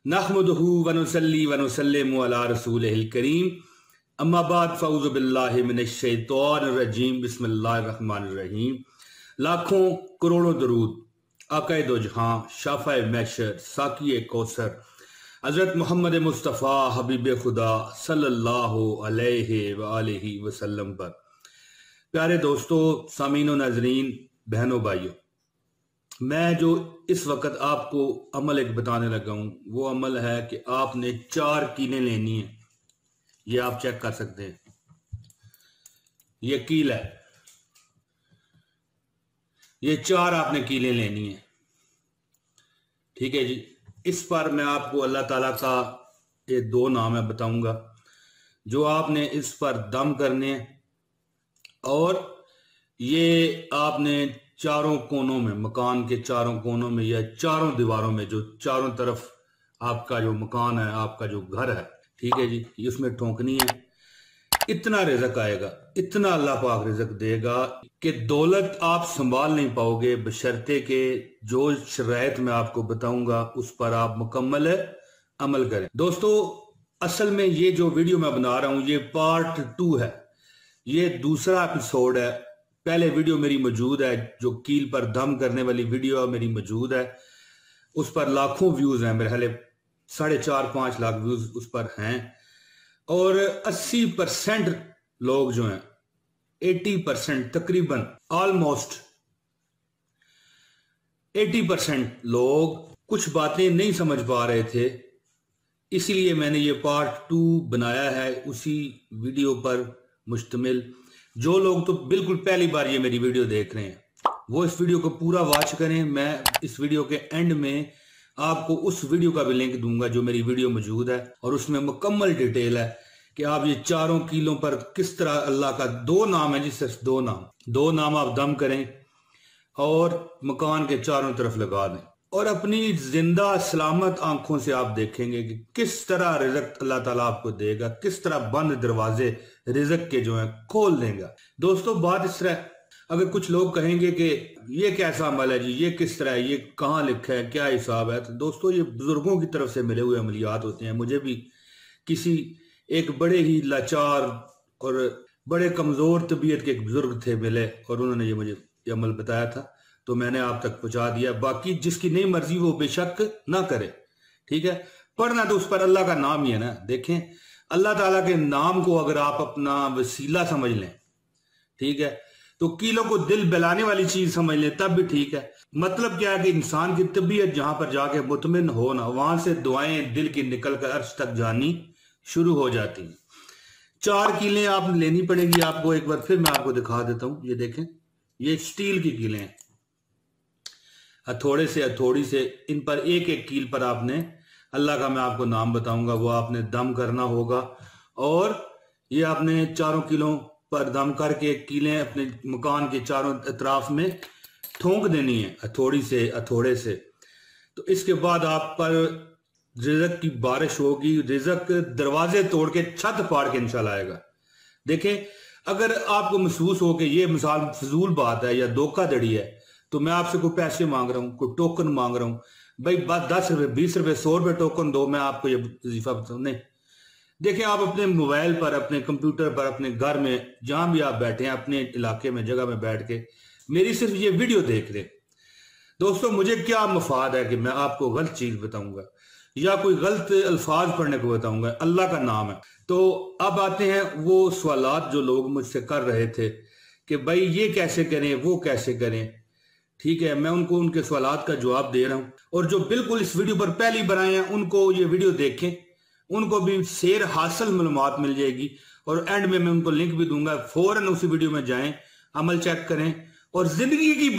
नहमदुहु व नुसल्ली व नुसल्लिमु अला रसूलिहिल करीम अम्मा बाद फ़ऊज़ु बिल्लाहि मिनश शैतानिर रजीम बिस्मिल्लाहिर रहमानिर रहीम। लाखों करोड़ों दरूद आक़ाए दो जहां शाफ़ाए महशर साक़िए कौसर हज़रत मोहम्मद मुस्तफ़ा हबीब खुदा सल्लल्लाहु अलैहि व आलिहि वसल्लम पर। प्यारे दोस्तों, सामीन व नाज़रीन, बहनों भाइयों, मैं जो इस वक्त आपको अमल एक बताने लगा हूं वो अमल है कि आपने 4 कीलें लेनी है। ये आप चेक कर सकते हैं, ये कील है, ये 4 आपने कीलें लेनी है। ठीक है जी। इस पर मैं आपको अल्लाह ताला का ये 2 नाम है बताऊंगा जो आपने इस पर दम करने हैं, और ये आपने चारों कोनों में, मकान के चारों कोनों में या चारों दीवारों में, जो चारों तरफ आपका जो मकान है, आपका जो घर है, ठीक है जी, उसमें ठोंकनी है। इतना रिज़्क आएगा, इतना अल्लाह पाक रिज़्क देगा कि दौलत आप संभाल नहीं पाओगे, बशर्ते के जो शराइत मैं आपको बताऊंगा उस पर आप मुकम्मल अमल करें। दोस्तों, असल में ये जो वीडियो मैं बना रहा हूं ये पार्ट 2 है, ये दूसरा एपिसोड है। पहले वीडियो मेरी मौजूद है, जो कील पर दम करने वाली वीडियो मेरी मौजूद है, उस पर लाखों व्यूज हैं, मेरे हाले 4.5-5 लाख व्यूज उस पर हैं। और 80% लोग जो हैं, 80% तकरीबन ऑलमोस्ट 80% लोग कुछ बातें नहीं समझ पा रहे थे, इसीलिए मैंने ये पार्ट 2 बनाया है, उसी वीडियो पर मुश्तमिल। जो लोग तो बिल्कुल पहली बार ये मेरी वीडियो देख रहे हैं वो इस वीडियो को पूरा वॉच करें। मैं इस वीडियो के एंड में आपको उस वीडियो का भी लिंक दूंगा जो मेरी वीडियो मौजूद है, और उसमें मुकम्मल डिटेल है कि आप ये 4 कीलों पर किस तरह अल्लाह का 2 नाम है जी, सिर्फ 2 नाम आप दम करें और मकान के चारों तरफ लगा दें, और अपनी जिंदा सलामत आंखों से आप देखेंगे कि किस तरह रिज़्क अल्लाह ताला आपको देगा, किस तरह बंद दरवाजे रिज़्क के जो है खोल देगा। दोस्तों, बात इस तरह, अगर कुछ लोग कहेंगे कि ये कैसा अमल है जी, ये किस तरह है, ये कहाँ लिखा है, क्या हिसाब है, तो दोस्तों ये बुजुर्गों की तरफ से मिले हुए अमलियात होते हैं। मुझे भी किसी एक बड़े ही लाचार और बड़े कमजोर तबीयत के एक बुजुर्ग थे मिले, और उन्होंने ये मुझे ये अमल बताया था, तो मैंने आप तक पहुंचा दिया। बाकी जिसकी नहीं मर्जी वो बेशक ना करे, ठीक है। पढ़ना तो उस पर अल्लाह का नाम ही है ना। देखें, अल्लाह ताला के नाम को अगर आप अपना वसीला समझ लें, ठीक है, तो कीलों को दिल बहलाने वाली चीज समझ लें, तब भी ठीक है। मतलब क्या है कि इंसान की तबीयत जहां पर जाके मुतमिन हो ना, वहां से दुआएं दिल की निकल कर अर्श तक जानी शुरू हो जाती हैं। 4 कीलें आप लेनी पड़ेगी आपको। एक बार फिर मैं आपको दिखा देता हूं, ये देखें, ये स्टील की कीलें हैं, हथौड़े से हथौड़ी से इन पर एक एक कील पर आपने अल्लाह का मैं आपको नाम बताऊंगा वो आपने दम करना होगा, और ये आपने 4 कीलों पर दम करके कीलें अपने मकान के चारों अतराफ में ठोंक देनी है हथौड़ी से हथौड़े से। तो इसके बाद आप पर रिज़्क की बारिश होगी, रिज़्क दरवाजे तोड़ के छत फाड़ के इंशाल्लाह आएगा। देखें, अगर आपको महसूस हो कि ये मिसाल फजूल बात है या धोखाधड़ी है, तो मैं आपसे कोई पैसे मांग रहा हूं, कोई टोकन मांग रहा हूं, भाई बस 10 रुपए 20 रुपए 100 रुपए टोकन दो, मैं आपको ये वजीफा बताऊं, नहीं। देखिए, आप अपने मोबाइल पर, अपने कंप्यूटर पर, अपने घर में जहां भी आप बैठे हैं, अपने इलाके में जगह में बैठ के मेरी सिर्फ ये वीडियो देख रहे। दोस्तों, मुझे क्या मफाद है कि मैं आपको गलत चीज बताऊंगा या कोई गलत अल्फाज पढ़ने को बताऊंगा। अल्लाह का नाम है। तो अब आते हैं वो सवालात जो लोग मुझसे कर रहे थे कि भाई ये कैसे करें, वो कैसे करें, ठीक है। मैं उनको उनके सवालात का जवाब दे रहा हूं, और जो बिल्कुल इस वीडियो पर पहली बार आए हैं उनको ये वीडियो देखें, उनको भी शेर हासिल मालूमात मिल जाएगी, और एंड में मैं उनको लिंक भी दूंगा, फौरन उसी वीडियो में जाएं, अमल चेक करें और जिंदगी की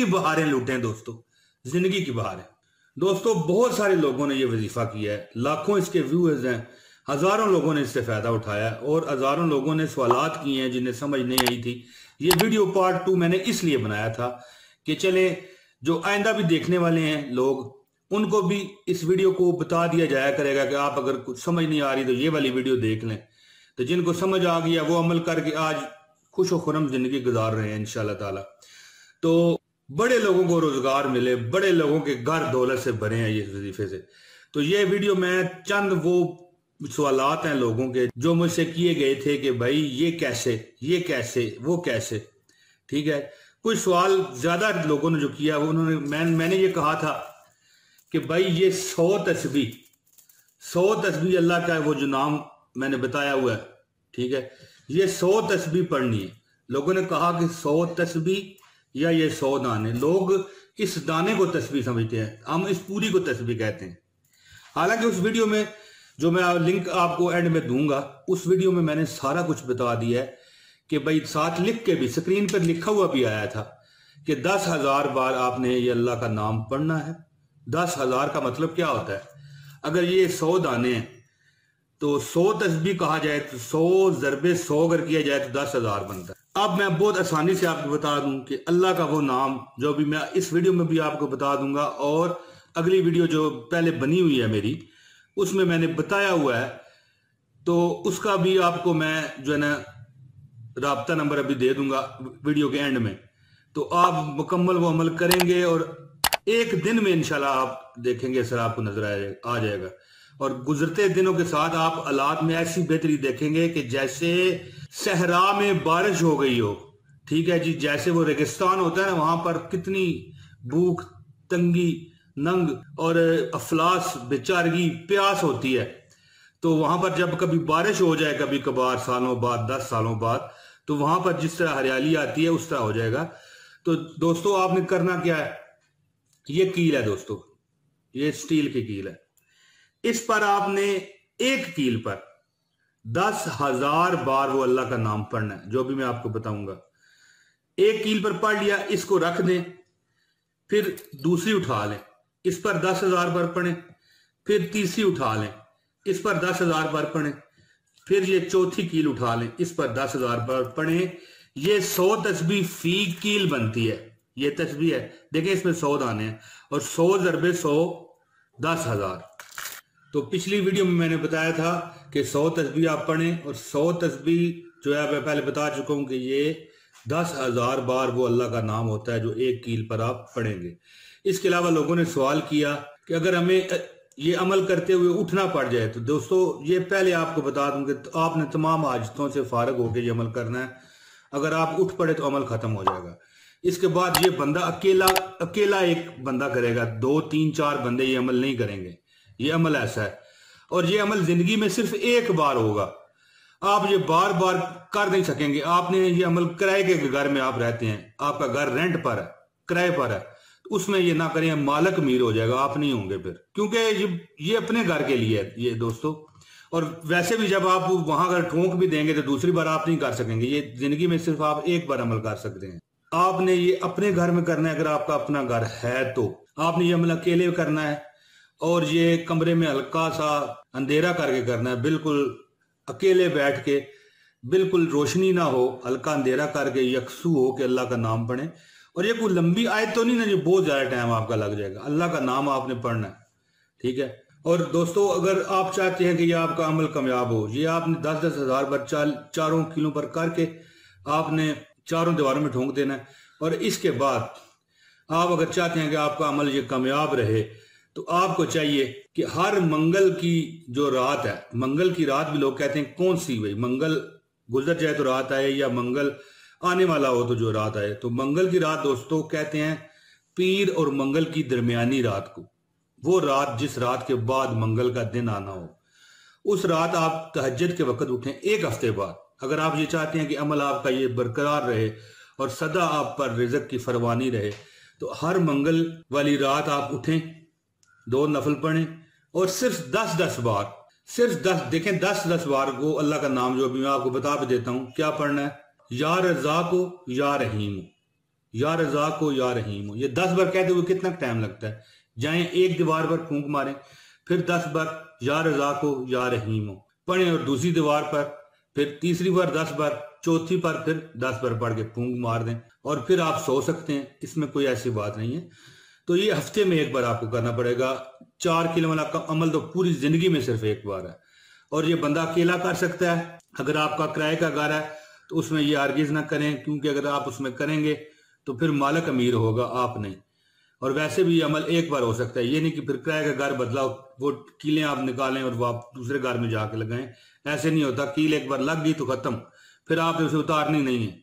बहारें लूटें। दोस्तों, जिंदगी की बहारें। दोस्तों, बहुत सारे लोगों ने यह वजीफा किया है, लाखों इसके व्यूअर्स हैं, हजारों लोगों ने इससे फायदा उठाया, और हजारों लोगों ने सवालात किए हैं जिन्हें समझ नहीं आई थी। ये वीडियो पार्ट 2 मैंने इसलिए बनाया था कि चले जो आइंदा भी देखने वाले हैं लोग, उनको भी इस वीडियो को बता दिया जाया करेगा कि आप अगर कुछ समझ नहीं आ रही तो ये वाली वीडियो देख लें। तो जिनको समझ आ गया वो अमल करके आज खुश व खुरम जिंदगी गुजार रहे हैं इंशाल्लाह ताला। तो बड़े लोगों को रोजगार मिले, बड़े लोगों के घर दौलत से भरे हैं ये वजीफे से। तो ये वीडियो मैं चंद वो सवालात हैं लोगों के जो मुझसे किए गए थे कि भाई ये कैसे वो कैसे, ठीक है। कुछ सवाल ज्यादा लोगों ने जो किया वो मैंने ये कहा था कि भाई ये 100 तस्बीह अल्लाह का वो जो नाम मैंने बताया हुआ है, ठीक है, ये 100 तस्बीह पढ़नी है। लोगों ने कहा कि 100 तस्बीह या ये 100 दाने, लोग इस दाने को तस्बीह समझते हैं, हम इस पूरी को तस्बीह कहते हैं। हालांकि उस वीडियो में जो मैं लिंक आपको एंड में दूंगा, उस वीडियो में मैंने सारा कुछ बता दिया है कि भाई साथ लिख के भी स्क्रीन पर लिखा हुआ भी आया था कि 10,000 बार आपने ये अल्लाह का नाम पढ़ना है। 10,000 का मतलब क्या होता है? अगर ये 100 दाने हैं तो 100 तस्बीह कहा जाए तो 100 ज़रबे 100 अगर किया जाए तो 10,000 बनता है। अब मैं बहुत आसानी से आपको बता दूं कि अल्लाह का वो नाम जो भी मैं इस वीडियो में भी आपको बता दूंगा, और अगली वीडियो जो पहले बनी हुई है मेरी उसमें मैंने बताया हुआ है, तो उसका भी आपको मैं जो है ना राब्ता नंबर अभी दे दूंगा वीडियो के एंड में। तो आप मुकम्मल वो अमल करेंगे और एक दिन में इंशाल्लाह आप देखेंगे असर आपको नजर आ जाएगा। और गुजरते दिनों के साथ आप हालात में ऐसी बेहतरी देखेंगे कि जैसे सहरा में बारिश हो गई हो, ठीक है जी। जैसे वो रेगिस्तान होता है ना, वहां पर कितनी भूख, तंगी, नंग और अफलास, बेचारगी, प्यास होती है, तो वहां पर जब कभी बारिश हो जाए, कभी कभार सालों बाद, 10 सालों बाद, तो वहां पर जिस तरह हरियाली आती है उस तरह हो जाएगा। तो दोस्तों आपने करना क्या है, ये कील है दोस्तों, ये स्टील की कील है, इस पर आपने एक कील पर 10,000 बार वो अल्लाह का नाम पढ़ना है, जो भी मैं आपको बताऊंगा। एक कील पर पढ़ लिया, इसको रख दें, फिर दूसरी उठा लें, इस पर 10,000 बार पढ़ें, फिर तीसरी उठा लें, इस पर 10,000 बार पढ़ें, फिर ये चौथी कील उठा लें, इस पर 10,000 बार पढ़ें। ये 100 तस्बीह फी कील बनती है। ये तस्बीह है, देखें इसमें 100 दाने हैं और 100 ज़रबे 100 10,000। तो पिछली वीडियो में मैंने बताया था कि 100 तस्बीह आप पढ़ें, और 100 तस्बीह जो है मैं पहले बता चुका हूं कि ये 10,000 बार वो अल्लाह का नाम होता है जो एक कील पर आप पढ़ेंगे। इसके अलावा लोगों ने सवाल किया कि अगर हमें ये अमल करते हुए उठना पड़ जाए, तो दोस्तों ये पहले आपको बता दूं कि आपने तमाम आजतों से फारग होकर ये अमल करना है। अगर आप उठ पड़े तो अमल खत्म हो जाएगा। इसके बाद ये बंदा अकेला एक बंदा करेगा, 2, 3, 4 बंदे ये अमल नहीं करेंगे। ये अमल ऐसा है, और ये अमल जिंदगी में सिर्फ एक बार होगा, आप ये बार बार कर नहीं सकेंगे। आपने ये अमल किराए के घर में आप रहते हैं, आपका घर रेंट पर है, किराए पर है, तो उसमें ये ना करें, मालक अमीर हो जाएगा, आप नहीं होंगे फिर, क्योंकि ये अपने घर के लिए है ये दोस्तों। और वैसे भी जब आप वहां अगर ठोंक भी देंगे तो दूसरी बार आप नहीं कर सकेंगे। ये जिंदगी में सिर्फ आप एक बार अमल कर सकते हैं। आपने ये अपने घर में करना है, अगर आपका अपना घर है तो आपने ये अमल अकेले करना है, और ये कमरे में हल्का सा अंधेरा करके करना है, बिल्कुल अकेले बैठ के, बिल्कुल रोशनी ना हो, हल्का अंधेरा करके यकसू हो के अल्लाह का नाम पढ़े। और ये कोई लंबी आयत तो नहीं ना जो बहुत ज्यादा टाइम आपका लग जाएगा, अल्लाह का नाम आपने पढ़ना है, ठीक है। और दोस्तों अगर आप चाहते हैं कि ये आपका अमल कामयाब हो, ये आपने 10-10 हज़ार बार चारों कीलों पर करके आपने चारों दीवारों में ठोंक देना है। और इसके बाद आप अगर चाहते हैं कि आपका अमल ये कामयाब रहे, तो आपको चाहिए कि हर मंगल की जो रात है, मंगल की रात भी लोग कहते हैं कौन सी, भाई मंगल गुजर जाए तो रात आए, या मंगल आने वाला हो तो जो रात आए, तो मंगल की रात दोस्तों कहते हैं पीर और मंगल की दरमियानी रात को, वो रात जिस रात के बाद मंगल का दिन आना हो, उस रात आप तहज्जुद के वक्त उठें एक हफ्ते बाद। अगर आप ये चाहते हैं कि अमल आपका ये बरकरार रहे और सदा आप पर रिज़्क़ की फरमानी रहे, तो हर मंगल वाली रात आप उठें, 2 नफल पढ़ें, और सिर्फ 10-10 बार, सिर्फ 10, देखें 10-10 बार को अल्लाह का नाम जो भी मैं आपको बता भी देता हूँ क्या पढ़ना है, या रज़ाको या रहीम, या रज़ाको या रहीम। ये 10 बार कहते हुए कितना टाइम लगता है, जाएं एक दीवार पर फूंक मारें, फिर 10 बार या रज़ाको या रहीम पढ़ें, और दूसरी दीवार पर फिर तीसरी बार 10 बार, चौथी पर फिर 10 बार पढ़ के फूंक मार दें, और फिर आप सो सकते हैं। इसमें कोई ऐसी बात नहीं है। तो ये हफ्ते में एक बार आपको करना पड़ेगा। 4 किलो वाला का अमल तो पूरी जिंदगी में सिर्फ एक बार है, और ये बंदा अकेला कर सकता है। अगर आपका किराए का घर है तो उसमें ये आर्गिज ना करें, क्योंकि अगर आप उसमें करेंगे तो फिर मालिक अमीर होगा, आप नहीं। और वैसे भी ये अमल एक बार हो सकता है, ये नहीं कि फिर किराए का घर बदलाओ, वो कीलें आप निकालें और वो आप दूसरे घर में जाके लगाएं। ऐसे नहीं होता, कील एक बार लग गई तो खत्म, फिर आपने उसे उतारनी नहीं है।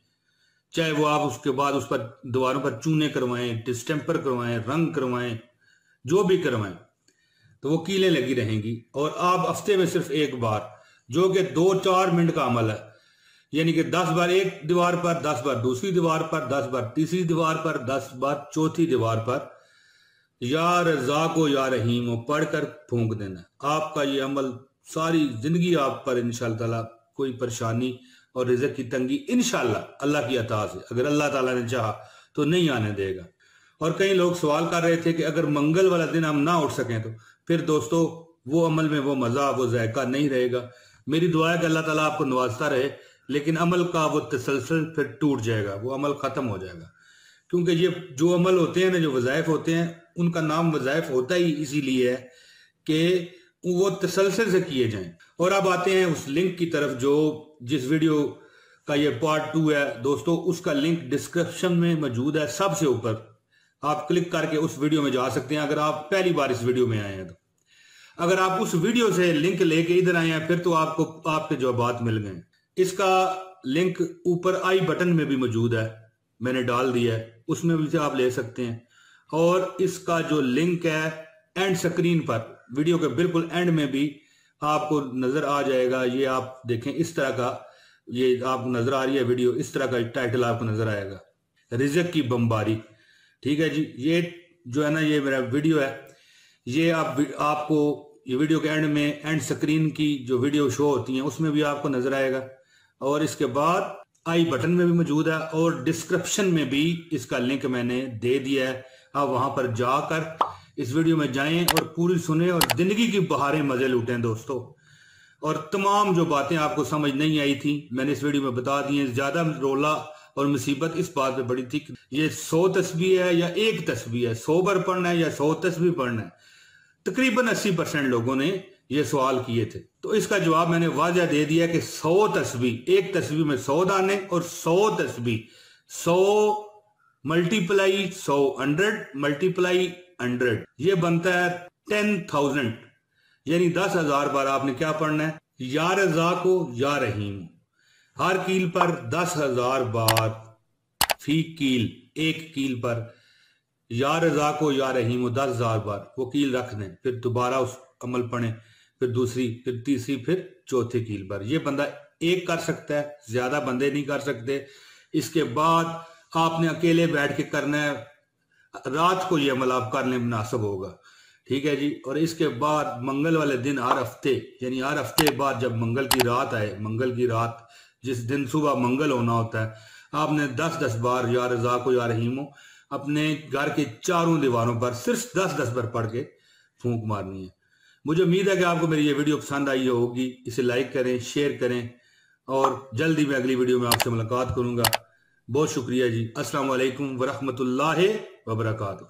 चाहे वो आप उसके बाद उस पर दीवारों पर चूने करवाएं, डिस्टेम्पर करवाएं, रंग करवाएं, जो भी करवाएं, तो वो कीलें लगी रहेंगी। और आप हफ्ते में सिर्फ एक बार, जो कि 2-4 मिनट का अमल है, यानी कि 10 बार एक दीवार पर, 10 बार दूसरी दीवार पर, 10 बार तीसरी दीवार पर, 10 बार चौथी दीवार पर या रज़ाको या रहीमो पढ़कर फूंक देना। आपका ये अमल सारी जिंदगी आप पर इंशाअल्लाह ताला कोई परेशानी और रिज़्क़ की तंगी इंशाअल्लाह अल्लाह की अता से, अगर अल्लाह ताला ने चाहा तो नहीं आने देगा। और कई लोग सवाल कर रहे थे कि अगर मंगल वाला दिन हम ना उठ सकें तो फिर दोस्तों वो अमल में वो मजा, वो जायका नहीं रहेगा। मेरी दुआ है कि अल्लाह ताला आपको नवाजता रहे, लेकिन अमल का वो तसलसल फिर टूट जाएगा, वो अमल खत्म हो जाएगा। क्योंकि ये जो अमल होते हैं ना, जो वज़ाइफ होते हैं, उनका नाम वज़ाइफ होता ही इसीलिए है कि वो तसलसल से किए जाएं। और अब आते हैं उस लिंक की तरफ जो जिस वीडियो का ये पार्ट 2 है दोस्तों, उसका लिंक डिस्क्रिप्शन में मौजूद है, सबसे ऊपर आप क्लिक करके उस वीडियो में जा सकते हैं। अगर आप पहली बार इस वीडियो में आए हैं तो अगर आप उस वीडियो से लिंक लेके इधर आए हैं फिर तो आपको आपके जवाब मिल गए। इसका लिंक ऊपर आई बटन में भी मौजूद है, मैंने डाल दिया है, उसमें भी से आप ले सकते हैं। और इसका जो लिंक है एंड स्क्रीन पर, वीडियो के बिल्कुल एंड में भी आपको नजर आ जाएगा। ये आप देखें, इस तरह का ये आपको नजर आ रही है वीडियो, इस तरह का टाइटल आपको नजर आएगा, रिज़्क़ की बमबारी। ठीक है जी, ये जो है ना, ये मेरा वीडियो है, ये आपको ये वीडियो के एंड में एंड स्क्रीन की जो वीडियो शो होती हैं उसमें भी आपको नजर आएगा। और इसके बाद आई बटन में भी मौजूद है और डिस्क्रिप्शन में भी इसका लिंक मैंने दे दिया है। आप वहां पर जाकर इस वीडियो में जाएं और पूरी सुने और जिंदगी की बहारें मजे लूटें दोस्तों। और तमाम जो बातें आपको समझ नहीं आई थी मैंने इस वीडियो में बता दी हैं। ज्यादा रोला और मुसीबत इस बात पे बड़ी थी, ये 100 तस्बीह है या एक तस्बीह है, 100 बार पढ़ना है या 100 तस्बीह पढ़ना है। तकरीबन 80% लोगों ने ये सवाल किए थे, तो इसका जवाब मैंने वाज़ह दे दिया कि 100 तस्बीह, एक तस्बीह में 100 दाने, और 100 तस्बीह 100 मल्टीप्लाई 100 100 मल्टीप्लाई 100 ये बनता है 10,000, यानी 10,000 बार आपने क्या पढ़ना है, या रज़ाको या रहीम। हर कील पर 10,000 बार, फी कील, एक कील पर या रज़ाको या रहीम 10,000 बार वो कील रख दें, फिर दोबारा उस अमल पढ़ें, फिर दूसरी, फिर तीसरी, फिर चौथी कील पर। ये बंदा एक कर सकता है, ज्यादा बंदे नहीं कर सकते। इसके बाद आपने अकेले बैठ के करना है, रात को ये अमल आप कर लें, मुनासिब होगा। ठीक है जी। और इसके बाद मंगल वाले दिन हर हफ्ते, यानी हर हफ्ते बाद जब मंगल की रात आए, मंगल की रात जिस दिन सुबह मंगल होना होता है, आपने 10-10 बार या रज़ाको या रहीमो अपने घर के चारों दीवारों पर सिर्फ 10-10 बार पढ़ के फूंक मारनी है। मुझे उम्मीद है कि आपको मेरी ये वीडियो पसंद आई होगी। इसे लाइक करें, शेयर करें, और जल्दी मैं अगली वीडियो में आपसे मुलाकात करूंगा। बहुत शुक्रिया जी। अस्सलाम वालेकुम वरहमतुल्लाहि वबरकातुहू।